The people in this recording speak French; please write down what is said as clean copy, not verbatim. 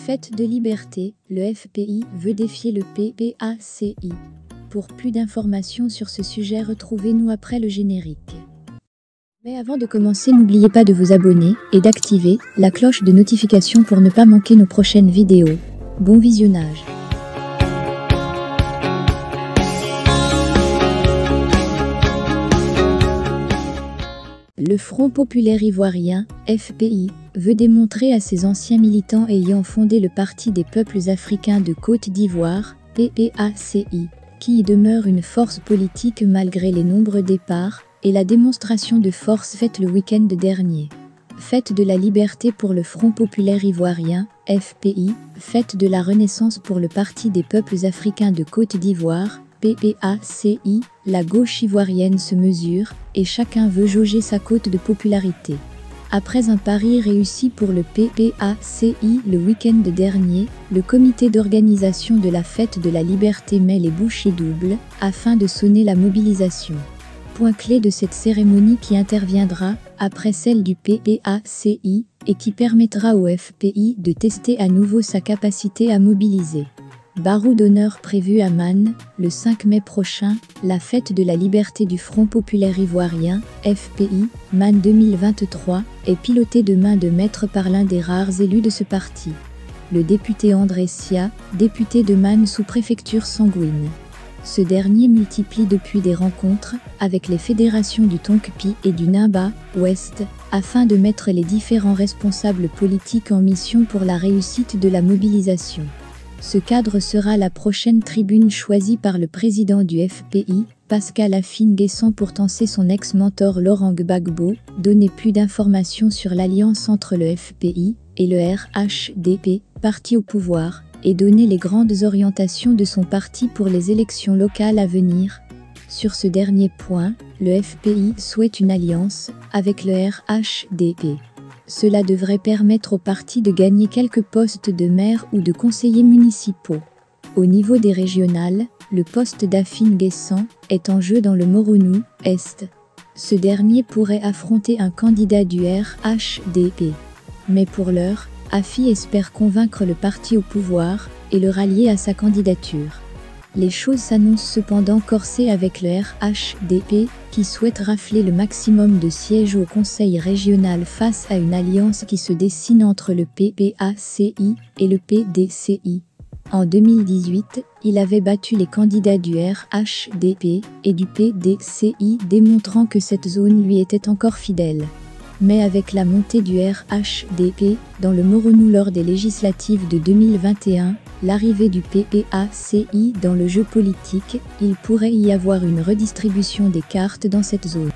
Fête de liberté, le FPI veut défier le PPACI. Pour plus d'informations sur ce sujet, retrouvez-nous après le générique. Mais avant de commencer, n'oubliez pas de vous abonner et d'activer la cloche de notification pour ne pas manquer nos prochaines vidéos. Bon visionnage. Le Front populaire ivoirien, FPI, veut démontrer à ses anciens militants ayant fondé le Parti des peuples africains de Côte d'Ivoire, PPACI, qui y demeure une force politique malgré les nombreux départs et la démonstration de force faite le week-end dernier. Fête de la liberté pour le Front populaire ivoirien, FPI, fête de la renaissance pour le Parti des peuples africains de Côte d'Ivoire, PPACI, la gauche ivoirienne se mesure et chacun veut jauger sa cote de popularité. Après un pari réussi pour le PPACI le week-end dernier, le comité d'organisation de la fête de la liberté met les bouchées doubles afin de sonner la mobilisation. Point clé de cette cérémonie qui interviendra après celle du PPACI et qui permettra au FPI de tester à nouveau sa capacité à mobiliser. Barreau d'honneur prévu à Man, le 5 mai prochain, la fête de la liberté du Front populaire ivoirien, FPI, Man 2023, est pilotée de main de maître par l'un des rares élus de ce parti. Le député André Sia, député de Man sous préfecture sanguine. Ce dernier multiplie depuis des rencontres avec les fédérations du Tonkpi et du Nimba Ouest, afin de mettre les différents responsables politiques en mission pour la réussite de la mobilisation. Ce cadre sera la prochaine tribune choisie par le président du FPI, Pascal Affi-N'Guessan, pour tenter son ex-mentor Laurent Gbagbo, donner plus d'informations sur l'alliance entre le FPI et le RHDP, parti au pouvoir, et donner les grandes orientations de son parti pour les élections locales à venir. Sur ce dernier point, le FPI souhaite une alliance avec le RHDP. Cela devrait permettre au parti de gagner quelques postes de maire ou de conseillers municipaux. Au niveau des régionales, le poste d'Affi-N'Guessan est en jeu dans le Moronou Est. Ce dernier pourrait affronter un candidat du RHDP. Mais pour l'heure, Affi espère convaincre le parti au pouvoir et le rallier à sa candidature. Les choses s'annoncent cependant corsées avec le RHDP, qui souhaite rafler le maximum de sièges au conseil régional face à une alliance qui se dessine entre le PPACI et le PDCI. En 2018, il avait battu les candidats du RHDP et du PDCI, démontrant que cette zone lui était encore fidèle. Mais avec la montée du RHDP dans le Moronou lors des législatives de 2021, l'arrivée du PPACI dans le jeu politique, il pourrait y avoir une redistribution des cartes dans cette zone.